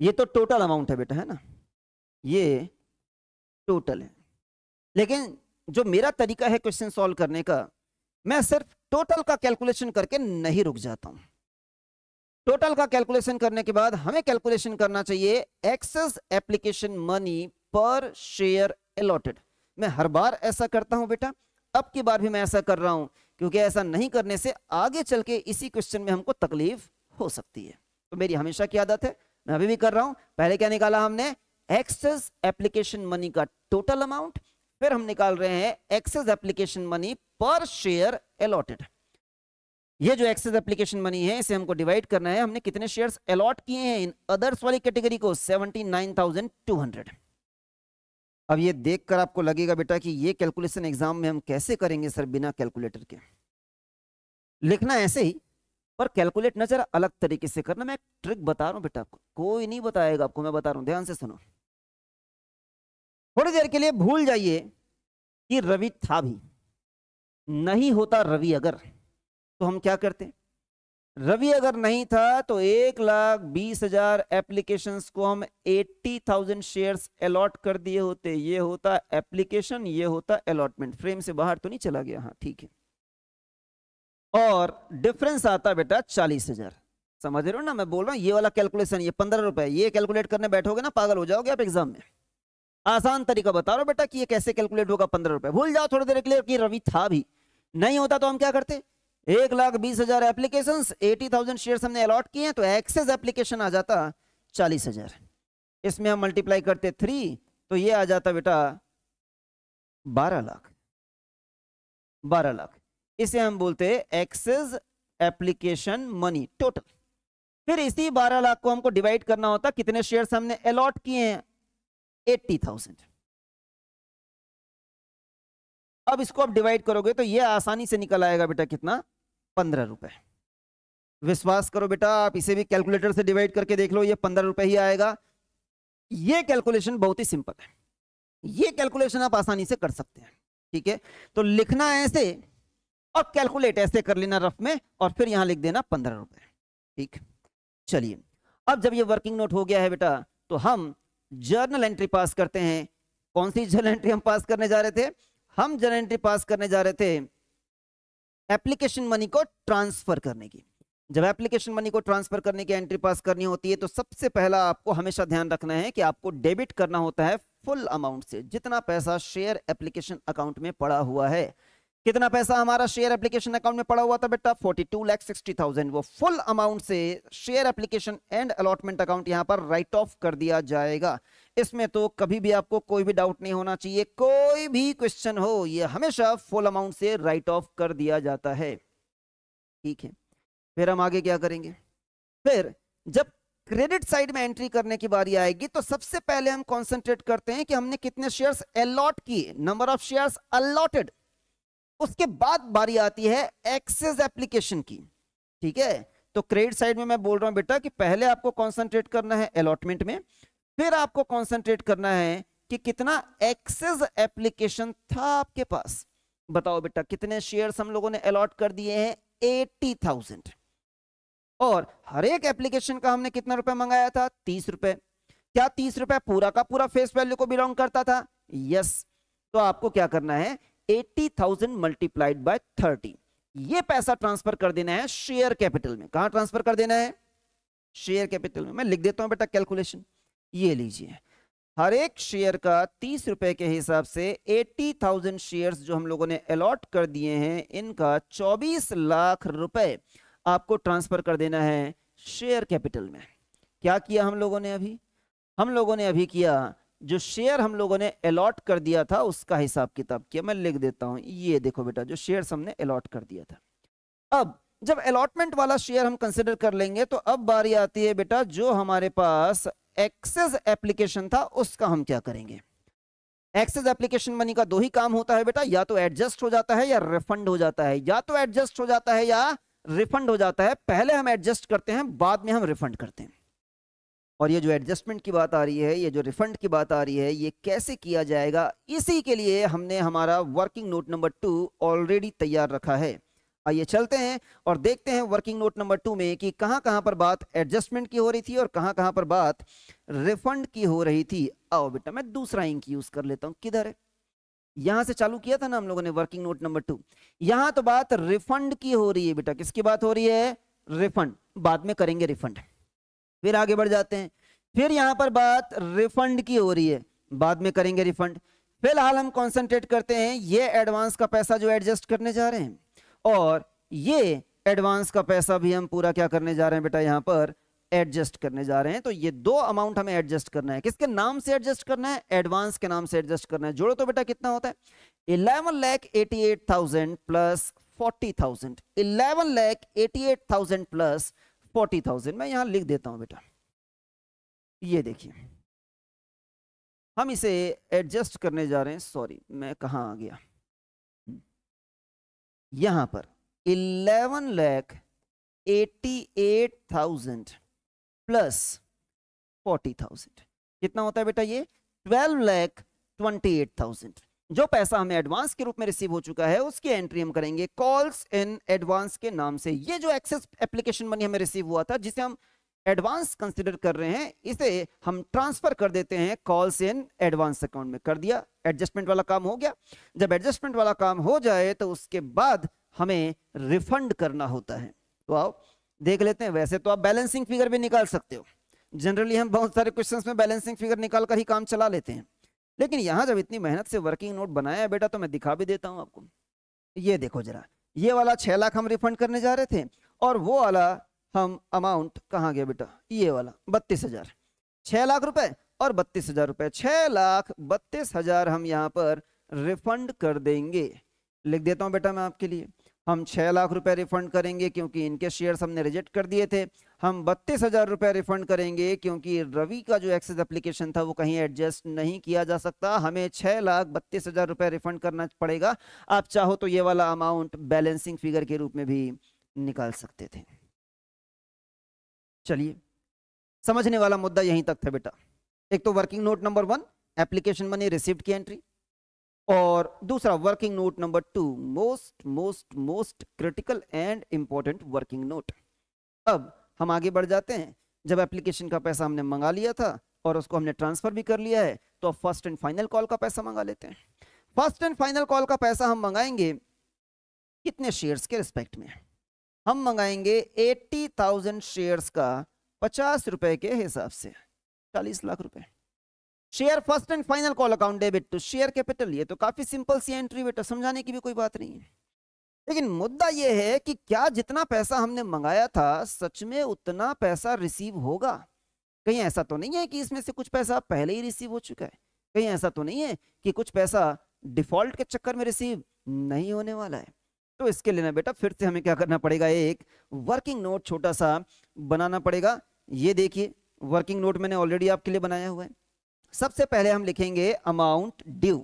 ये तो टोटल अमाउंट है बेटा, है ना, ये टोटल है। लेकिन जो मेरा तरीका है क्वेश्चन सॉल्व करने का, मैं सिर्फ टोटल का कैलकुलेशन करके नहीं रुक जाता हूं, टोटल का कैलकुलेशन करने के बाद हमें कैलकुलेशन करना चाहिए एक्सेस एप्लीकेशन मनी पर शेयर अलॉटेड। मैं हर बार ऐसा करता हूं बेटा, अब की बार भी मैं ऐसा कर रहा हूं, क्योंकि ऐसा नहीं करने से आगे चल के इसी क्वेश्चन में हमको तकलीफ हो सकती है। तो मेरी हमेशा की आदत है, मैं अभी भी कर रहा हूं। पहले क्या निकाला हमने, एक्सेस एप्लीकेशन मनी का टोटल अमाउंट, फिर हम निकाल रहे हैं एक्सेस एप्लीकेशन मनी पर शेयर अलॉटेड। ये जो एक्सेस एप्लीकेशन मनी है इसे हमको डिवाइड करना है, हमने कितने शेयर्स अलॉट किए हैं इन अदर्स वाली कैटेगरी को, 79,200। अब ये देखकर आपको लगेगा बेटा कि ये कैलकुलेशन एग्जाम में हम कैसे करेंगे सर बिना कैलकुलेटर के। लिखना ऐसे ही, पर कैलकुलेट ना जरा अलग तरीके से करना। मैं एक ट्रिक बता रहा हूं बेटा, आपको कोई नहीं बताएगा, आपको मैं बता रहा हूं, ध्यान से सुनो। थोड़ी देर के लिए भूल जाइए कि रवि था भी, नहीं होता रवि अगर, तो हम क्या करते। रवि अगर नहीं था तो 1,20,000 एप्लीकेशंस को हम 80,000 शेयर्स अलॉट कर दिए होते। ये होता एप्लीकेशन, ये होता अलॉटमेंट। फ्रेम से बाहर तो नहीं चला गया, हाँ ठीक है। और डिफरेंस आता बेटा 40,000। समझ रहे हो ना, मैं बोल रहा हूं ये वाला कैलकुलेशन, ये 15 रुपए, ये कैलकुलेट करने बैठोगे ना पागल हो जाओगे आप एग्जाम में। आसान तरीका बता रहा हूं बेटा कि ये कैसे कैलकुलेट होगा। 15 रुपए भूल जाओ थोड़ी देर के लिए कि रवि था भी, नहीं होता तो हम क्या करते, 1,20,000 एप्लीकेशन, 80,000 शेयर्स हमने अलॉट किए हैं, तो एक्सेस एप्लीकेशन आ जाता 40,000। इसमें हम मल्टीप्लाई करते 3, तो ये आ जाता बेटा 12 लाख। 12 लाख, इसे हम बोलते हैं एक्सेस एप्लीकेशन मनी टोटल। फिर इसी 12 लाख को हमको डिवाइड करना होता, कितने शेयर्स हमने अलॉट किए हैं, 80,000। अब इसको आप डिवाइड करोगे तो ये आसानी से निकल आएगा बेटा कितना, 15 रुपए। विश्वास करो बेटा, आप इसे भी कैलकुलेटर से डिवाइड करके देख लो, ये 15 रुपए ही आएगा। ये कैलकुलेशन बहुत ही सिंपल है, ये कैलकुलेशन आप आसानी से कर सकते हैं। ठीक है, तो लिखना ऐसे और कैलकुलेट ऐसे कर लेना रफ में, और फिर यहां लिख देना 15 रुपए। ठीक, चलिए अब जब ये वर्किंग नोट हो गया है बेटा, तो हम जर्नल एंट्री पास करते हैं। कौन सी जर्नल एंट्री हम पास करने जा रहे थे, हम जर्नल एंट्री पास करने जा रहे थे एप्लीकेशन मनी को ट्रांसफर करने की। जब एप्लीकेशन मनी को ट्रांसफर करने की एंट्री पास करनी होती है, तो सबसे पहला आपको हमेशा ध्यान रखना है कि आपको डेबिट करना होता है फुल अमाउंट से, जितना पैसा शेयर एप्लीकेशन अकाउंट में पड़ा हुआ है। कितना पैसा हमारा शेयर एप्लीकेशन अकाउंट में पड़ा हुआ था बेटा, 42,60,000। वो फुल अमाउंट से share application and allotment account यहां पर राइट ऑफ कर दिया जाएगा। इसमें तो कभी भी आपको कोई भी डाउट नहीं होना चाहिए, कोई भी क्वेश्चन हो, ये हमेशा फुल अमाउंट से राइट ऑफ कर दिया जाता है। ठीक है, फिर हम आगे क्या करेंगे, फिर जब क्रेडिट साइड में एंट्री करने की बारी आएगी, तो सबसे पहले हम कॉन्सेंट्रेट करते हैं कि हमने कितने शेयर्स अलॉट किए, नंबर ऑफ शेयर्स अलॉटेड। उसके बाद बारी आती है एक्सेस एप्लीकेशन की। ठीक है, तो क्रेडिट साइड में मैं बोल रहा हूं बेटा कि पहले आपको कॉन्सेंट्रेट करना है अलॉटमेंट में, फिर आपको कॉन्सेंट्रेट करना है कि कितना एक्सेस एप्लीकेशन था आपके पास। बताओ बेटा कितने शेयर्स हम लोगों ने अलॉट कर दिए हैं, 80,000। और हर एक एप्लीकेशन का हमने कितना रुपए मंगाया था, 30 रुपए। क्या 30 रुपए पूरा का पूरा फेस वैल्यू को बिलोंग करता था, यस। तो आपको क्या करना है, 80,000 मल्टीप्लाइड बाय 30, ये पैसा ट्रांसफर कर देना है शेयर कैपिटल में। कहां ट्रांसफर कर देना है, शेयर कैपिटल में। मैं लिख देता हूं बेटा कैलकुलेशन, ये लीजिए, हर एक शेयर का 30 रुपए के हिसाब से 80,000 शेयर्स जो हम लोगों ने अलॉट कर दिए हैं, इनका 24 लाख रुपए आपको ट्रांसफर कर देना है शेयर कैपिटल में। क्या किया हम लोगों ने अभी, हम लोगों ने अभी किया जो शेयर हम लोगों ने अलॉट कर दिया था उसका हिसाब किताब किया। मैं लिख देता हूं, ये देखो बेटा जो शेयर्स हमने अलॉट कर दिया था। अब जब अलॉटमेंट वाला शेयर हम कंसिडर कर लेंगे, तो अब बारी आती है बेटा जो हमारे पास एक्सेस एप्लीकेशन था उसका हम क्या करेंगे। एक्सेस एप्लीकेशन मनी का दो ही काम होता है बेटा, या तो एडजस्ट हो जाता है या रिफंड हो जाता है। या तो एडजस्ट हो जाता है या रिफंड हो जाता है। पहले हम एडजस्ट करते हैं, बाद में हम रिफंड करते हैं। और ये जो एडजस्टमेंट की बात आ रही है, ये जो रिफंड की बात आ रही है, ये कैसे किया जाएगा, इसी के लिए हमने हमारा वर्किंग नोट नंबर 2 ऑलरेडी तैयार रखा है। आइए चलते हैं और देखते हैं वर्किंग नोट नंबर 2 में कि कहां कहां पर बात एडजस्टमेंट की हो रही थी और कहां कहां पर बात रिफंड की हो रही थी। आओ बेटा मैं दूसरा इंक यूज कर लेता हूं, किधर है, यहां से चालू किया था ना हम लोगों ने वर्किंग नोट नंबर 2। यहां तो बात रिफंड की हो रही है बेटा, किसकी बात हो रही है, रिफंड, बाद में करेंगे रिफंड। फिर आगे बढ़ जाते हैं, फिर यहां पर बात रिफंड की हो रही है, बाद में करेंगे रिफंड। फिलहाल हम कंसंट्रेट करते हैं ये एडवांस का पैसा जो एडजस्ट करने जा रहे हैं, और ये एडवांस का पैसा भी हम पूरा क्या करने जा रहे हैं बेटा, यहां पर एडजस्ट करने जा रहे हैं। तो ये दो अमाउंट हमें एडजस्ट करना है। किसके नाम से एडजस्ट करना है? एडवांस के नाम से एडजस्ट करना है। जोड़ो तो बेटा कितना होता है? 11,88,000 प्लस 40,000। 11,88,000 प्लस 40,000 मैं यहां लिख देता हूं बेटा। ये देखिए हम इसे एडजस्ट करने जा रहे हैं। सॉरी मैं कहां आ गया, यहां पर 11,88,000 प्लस 40,000 कितना होता है बेटा? ये 12,28,000। जो पैसा हमें एडवांस के रूप में रिसीव हो चुका है उसकी एंट्री हम करेंगे कॉल्स इन एडवांस के नाम से। ये जो एक्सेस एप्लीकेशन मनी हमें रिसीव हुआ था, जिसे हम एडवांस कंसीडर कर रहे हैं, इसे हम ट्रांसफर कर देते हैं कॉल्स इन एडवांस अकाउंट में। कर दिया, एडजस्टमेंट वाला काम हो गया। जब एडजस्टमेंट वाला काम हो जाए तो उसके बाद हमें रिफंड करना होता है। तो आओ देख लेते हैं। वैसे तो आप बैलेंसिंग फिगर भी निकाल सकते हो, जनरली हम बहुत सारे क्वेश्चंस में बैलेंसिंग फिगर निकाल कर ही काम चला लेते हैं, लेकिन यहां जब इतनी मेहनत से वर्किंग नोट बनाया है बेटा तो मैं दिखा भी देता हूं आपको। ये देखो जरा, ये वाला 6 लाख हम रिफंड करने जा रहे थे, और वो वाला हम अमाउंट कहां गया बेटा, ये वाला 32,000। 6 लाख रुपए और 32,000 रुपए, 6,32,000 हम यहां पर रिफंड कर देंगे। लिख देता हूं बेटा मैं आपके लिए। हम 6 लाख रुपए रिफंड करेंगे क्योंकि इनके शेयर्स हमने रिजेक्ट कर दिए थे। हम 32,000 रुपए रिफंड करेंगे क्योंकि रवि का जो एक्सेस एप्लीकेशन था वो कहीं एडजस्ट नहीं किया जा सकता। हमें 6,32,000 रुपए रिफंड करना पड़ेगा। आप चाहो तो ये वाला अमाउंट बैलेंसिंग फिगर के रूप में भी निकाल सकते थे। चलिए, समझने वाला मुद्दा यहीं तक था बेटा। एक तो working note number 1 application money receipt की एंट्री, और दूसरा working note number 2 most most most critical and important working note. अब हम आगे बढ़ जाते हैं। जब एप्लीकेशन का पैसा हमने मंगा लिया था और उसको हमने ट्रांसफर भी कर लिया है, तो अब फर्स्ट एंड फाइनल कॉल का पैसा मंगा लेते हैं। फर्स्ट एंड फाइनल कॉल का पैसा हम मंगाएंगे कितने शेयर्स के रिस्पेक्ट में? हम मंगाएंगे 80,000 शेयर्स का 50 रुपए के हिसाब से, 40 लाख रुपए। Share first and final call account debit to share capital. ये तो काफी सिंपल सी एंट्री बेटा, समझाने की भी कोई बात नहीं है। लेकिन मुद्दा ये है कि क्या जितना पैसा हमने मंगाया था सच में उतना पैसा रिसीव होगा? कहीं ऐसा तो नहीं है कि इसमें से कुछ पैसा पहले ही रिसीव हो चुका है? कहीं ऐसा तो नहीं है कि कुछ पैसा डिफॉल्ट के चक्कर में रिसीव नहीं होने वाला है? तो इसके लिए ना बेटा फिर से हमें क्या करना पड़ेगा, एक वर्किंग नोट छोटा सा बनाना पड़ेगा। ये देखिए वर्किंग नोट मैंने ऑलरेडी आपके लिए बनाया हुआ है। सबसे पहले हम लिखेंगे अमाउंट ड्यू,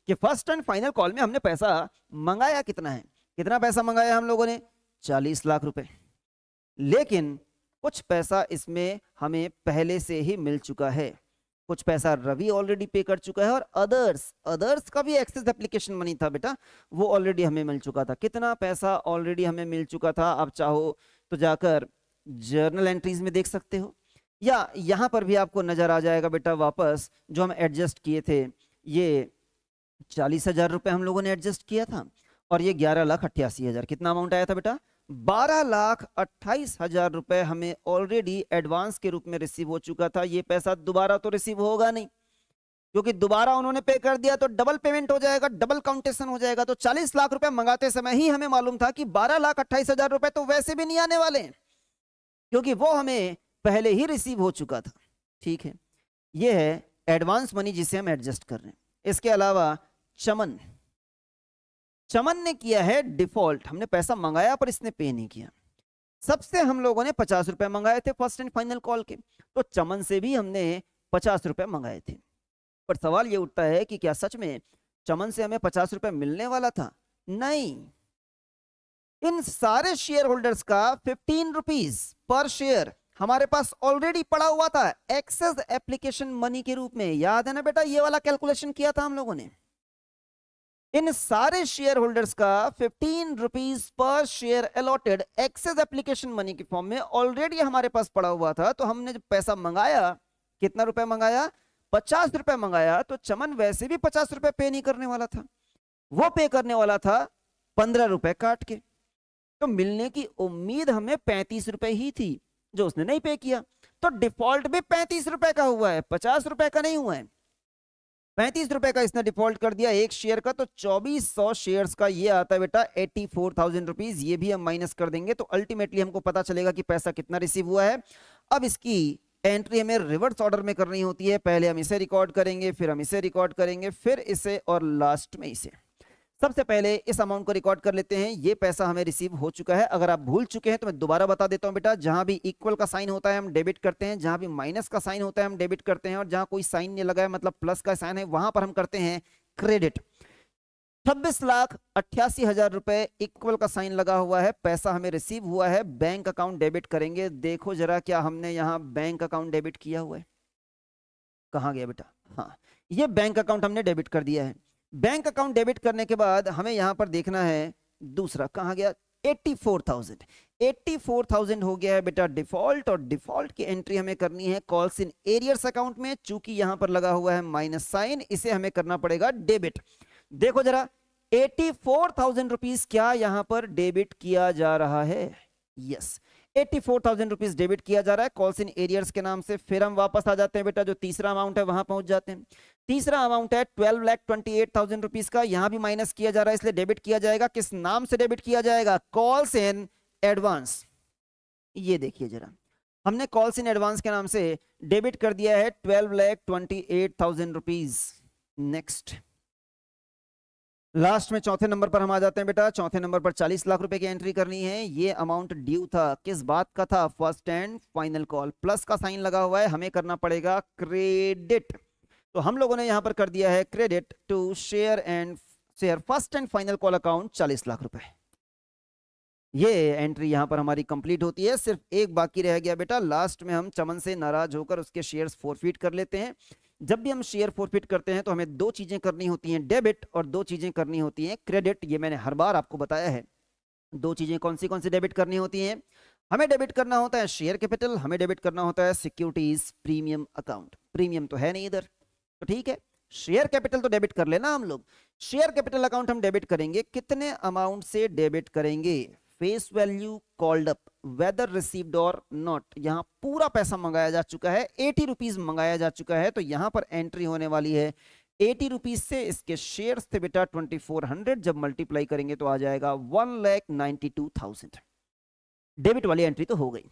कि फर्स्ट एंड फाइनल कॉल में हमने पैसा मंगाया कितना है। कितना पैसा मंगाया हम लोगों ने? 40 लाख रुपए। लेकिन कुछ पैसा इसमें हमें पहले से ही मिल चुका है, कुछ पैसा रवि ऑलरेडी पे कर चुका है, और अदर्स का भी एक्सेस एप्लीकेशन मनी था बेटा, वो ऑलरेडी हमें मिल चुका था। कितना पैसा ऑलरेडी हमें मिल चुका था? आप चाहो तो जाकर जर्नल एंट्रीज में देख सकते हो, या यहां पर भी आपको नजर आ जाएगा बेटा वापस जो हम एडजस्ट किए थे। ये 40,000 रुपए हम लोगों ने एडजस्ट किया था, और ये 11,88,000 कितना अमाउंट आया था बेटा? 12,28,000 रुपए हमें ऑलरेडी एडवांस के रूप में रिसीव हो चुका था। ये पैसा दोबारा तो रिसीव होगा नहीं, क्योंकि दोबारा उन्होंने पे कर दिया तो डबल पेमेंट हो जाएगा, डबल काउंटेशन हो जाएगा। तो 40 लाख रुपए मंगाते समय ही हमें मालूम था कि 12,28,000 रुपए तो वैसे भी नहीं आने वाले, क्योंकि वो हमें पहले ही रिसीव हो चुका था। ठीक है, ये है एडवांस मनी जिसे हम एडजस्ट कर रहे हैं। इसके अलावा चमन ने किया है डिफॉल्ट, हमने पैसा मंगाया पर इसने पे नहीं किया। सबसे हम लोगों ने 50 रुपए मंगाए थे फर्स्ट एंड फाइनल कॉल के, तो चमन से भी हमने 50 रुपए मंगाए थे। पर सवाल ये उठता है कि क्या सच में चमन से हमें 50 रुपए मिलने वाला था? नहीं, इन सारे शेयर होल्डर्स का 15 रुपीज पर शेयर हमारे पास ऑलरेडी पड़ा हुआ था एक्सेस एप्लीकेशन मनी के रूप में। याद है ना बेटा, ये वाला कैलकुलेशन किया था हम लोगों ने। इन सारे शेयर होल्डर्स का 15 रुपीज पर share allotted excess application money के फॉर्म में ऑलरेडी हमारे पास पड़ा हुआ था। तो हमने जब पैसा मंगाया, कितना रुपए मंगाया? 50 रुपए मंगाया। तो चमन वैसे भी 50 रुपए पे नहीं करने वाला था, वो पे करने वाला था 15 रुपए काट के। तो मिलने की उम्मीद हमें 35 रुपए ही थी, जो उसने नहीं पे किया। तो डिफॉल्ट भी 35 रुपए का हुआ है, 50 रुपए का नहीं हुआ है। 35 रुपए का इसने डिफॉल्ट कर दिया एक शेयर का, तो 2400 शेयर्स का ये आता है बेटा 84,000 रुपीज। ये भी हम माइनस कर देंगे तो अल्टीमेटली हमको पता चलेगा कि पैसा कितना रिसीव हुआ है। अब इसकी एंट्री हमें रिवर्स ऑर्डर में करनी होती है। पहले हम इसे रिकॉर्ड करेंगे, फिर हम इसे रिकॉर्ड करेंगे, फिर इसे, और लास्ट में इसे। सबसे पहले इस अमाउंट को रिकॉर्ड कर लेते हैं। ये पैसा हमें रिसीव हो चुका है। अगर आप भूल चुके हैं तो मैं दोबारा बता देता हूं बेटा, जहां भी इक्वल का साइन होता है हम डेबिट करते हैं, जहां भी माइनस का साइन होता है हम डेबिट करते हैं, और जहां कोई साइन नहीं लगा है मतलब प्लस का साइन है वहां पर हम करते हैं क्रेडिट। 26,88,000 रुपए इक्वल का साइन लगा हुआ है, पैसा हमें रिसीव हुआ है। बैंक अकाउंट डेबिट करेंगे। देखो जरा क्या हमने यहाँ बैंक अकाउंट डेबिट किया हुआ है? कहाँ गया बेटा? हाँ, ये बैंक अकाउंट हमने डेबिट कर दिया है। बैंक अकाउंट डेबिट करने के बाद हमें यहां पर देखना है दूसरा, कहां गया? 84,000। 84,000 हो गया है बेटा डिफॉल्ट, और डिफॉल्ट की एंट्री हमें करनी है कॉल्स इन एरियर्स अकाउंट में। चूंकि यहां पर लगा हुआ है माइनस साइन, इसे हमें करना पड़ेगा डेबिट। देखो जरा 84,000 रुपीज क्या यहां पर डेबिट किया जा रहा है? यस, 84,000 रुपीज डेबिट किया जा रहा है कॉल्स इन एरियर्स के नाम से। फिर हम वापस आ जाते हैं बेटा, जो तीसरा अमाउंट है वहां पहुंच जाते हैं। तीसरा अमाउंट है 12,28,000 रुपीज का, यहां भी माइनस किया जा रहा है इसलिए डेबिट किया जाएगा। किस नाम से डेबिट किया जाएगा? Calls in advance. ये देखिए जरा, हमने कॉल्स इन एडवांस के नाम से डेबिट कर दिया है 12,28,000 रुपीज। नेक्स्ट, लास्ट में चौथे नंबर पर हम आ जाते हैं बेटा। चौथे नंबर पर 40 लाख रुपए की एंट्री करनी है। ये अमाउंट ड्यू था, किस बात का था? First and final call. Plus का साइन लगा हुआ है, हमें करना पड़ेगा क्रेडिट। तो हम लोगों ने यहां पर कर दिया है credit to share first and final call account 40 lakh रुपए। ये एंट्री यहां पर हमारी कंप्लीट होती है। सिर्फ एक बाकी रह गया बेटा, लास्ट में हम चमन से नाराज होकर उसके शेयर्स फॉरफिट कर लेते हैं। जब भी हम शेयर फॉरफिट करते हैं तो हमें दो चीजें करनी होती हैं, डेबिट, और दो चीजें करनी होती हैं क्रेडिट। ये मैंने हर बार आपको बताया है। दो चीजें कौन सी डेबिट करनी होती हैं? हमें डेबिट करना होता है शेयर कैपिटल, हमें डेबिट करना होता है सिक्योरिटीज प्रीमियम अकाउंट। प्रीमियम तो है नहीं इधर, तो ठीक है, शेयर कैपिटल तो डेबिट कर लेना हम लोग। शेयर कैपिटल अकाउंट हम डेबिट करेंगे। कितने अमाउंट से डेबिट करेंगे? Face value called up, whether received और नॉट। यहां पूरा पैसा मंगाया जा चुका है, 80 रुपीज मंगाया जा चुका है। तो यहां पर एंट्री होने वाली है 80 रुपीज से। इसके शेयर्स थे बेटा 2400, जब मल्टीप्लाई करेंगे तो आ जाएगा 1,92,000। डेबिट वाली एंट्री तो हो गई।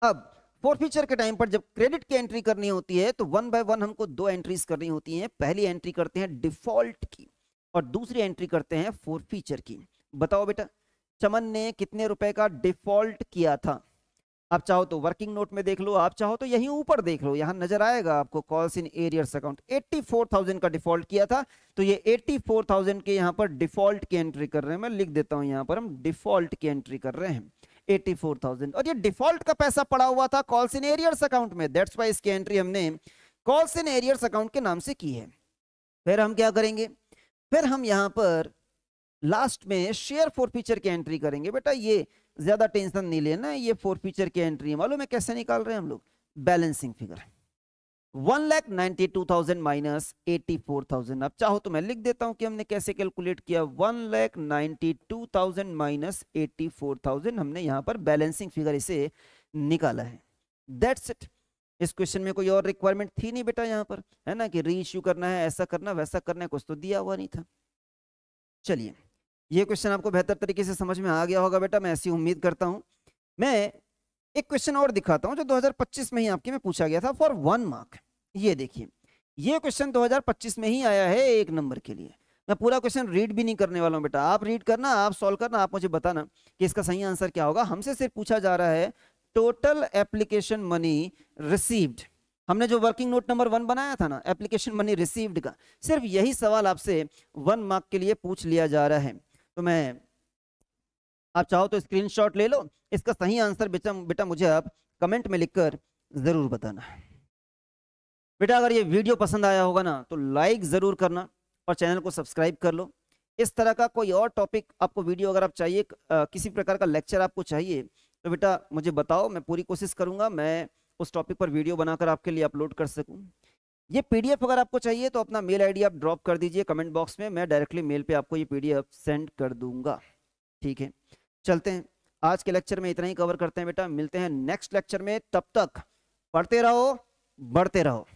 अब फॉरफीचर के टाइम पर जब क्रेडिट की एंट्री करनी होती है तो वन बाय वन हमको दो एंट्रीज करनी होती हैं। पहली एंट्री करते हैं डिफॉल्ट की, और दूसरी एंट्री करते हैं फॉरफीचर की। बताओ बेटा, चमन ने कितने रुपए का डिफॉल्ट किया था? आप चाहो तो वर्किंग नोट में देख लो, आप चाहो तो यहीं ऊपर देख लो, यहां नजर आएगा आपको कॉल्स इन एरियर्स अकाउंट। 84,000 का डिफॉल्ट किया था। तो ये 84,000 के यहां पर डिफॉल्ट की एंट्री कर रहे हैं। मैं लिख देता हूं, यहां पर हम डिफॉल्ट की एंट्री कर रहे हैं 84,000, और ये डिफॉल्ट का पैसा पड़ा हुआ था कॉल्स इन एरियर्स अकाउंट में। दैट्स व्हाई इसकी एंट्री हमने कॉल्स इन एरियर्स अकाउंट के नाम से की है। फिर हम क्या करेंगे? फिर हम यहां पर लास्ट में शेयर फॉरफीचर की एंट्री करेंगे। बेटा ये ज्यादा टेंशन नहीं लेना, ये फॉरफीचर की एंट्री मालूम है कैसे निकाल रहे हैं हम लोग? Balancing figure 1,92,000 minus 84,000। अब चाहो तो मैं लिख देता हूं कि हमने कैसे कैलकुलेट किया। 1,92,000 माइनस 84,000, हमने यहां पर बैलेंसिंग फिगर इसे निकाला है। That's it. इस क्वेश्चन में कोई और रिक्वायरमेंट थी नहीं बेटा यहां पर, है ना, कि री इश्यू करना है, ऐसा करना वैसा करना है, कुछ तो दिया हुआ नहीं था। चलिए, ये क्वेश्चन आपको बेहतर तरीके से समझ में आ गया होगा बेटा, मैं ऐसी उम्मीद करता हूं। मैं एक क्वेश्चन और दिखाता हूं जो 2025 में ही आपके में पूछा गया था फॉर 1 मार्क। ये देखिए, ये क्वेश्चन 2025 में ही आया है 1 नंबर के लिए। मैं पूरा क्वेश्चन रीड भी नहीं करने वाला हूं बेटा, आप रीड करना, आप सॉल्व करना, आप मुझे बताना कि इसका सही आंसर क्या होगा। हमसे सिर्फ पूछा जा रहा है टोटल एप्लीकेशन मनी रिसीव्ड। हमने जो वर्किंग नोट नंबर 1 बनाया था ना, एप्लीकेशन मनी रिसीव्ड का, सिर्फ यही सवाल आपसे 1 मार्क के लिए पूछ लिया जा रहा है। तो मैं, आप चाहो तो स्क्रीनशॉट ले लो, इसका सही आंसर बेटा मुझे आप कमेंट में लिखकर जरूर बताना। बेटा अगर ये वीडियो पसंद आया होगा ना तो लाइक जरूर करना और चैनल को सब्सक्राइब कर लो। इस तरह का कोई और टॉपिक आपको वीडियो अगर आप चाहिए, किसी प्रकार का लेक्चर आपको चाहिए तो बेटा मुझे बताओ, मैं पूरी कोशिश करूंगा मैं उस टॉपिक पर वीडियो बनाकर आपके लिए अपलोड कर सकूं। ये पीडीएफ अगर आपको चाहिए तो अपना मेल आईडी आप ड्रॉप कर दीजिए कमेंट बॉक्स में, मैं डायरेक्टली मेल पे आपको ये पीडीएफ सेंड कर दूंगा। ठीक है, चलते हैं, आज के लेक्चर में इतना ही कवर करते हैं बेटा, मिलते हैं नेक्स्ट लेक्चर में, तब तक पढ़ते रहो, बढ़ते रहो।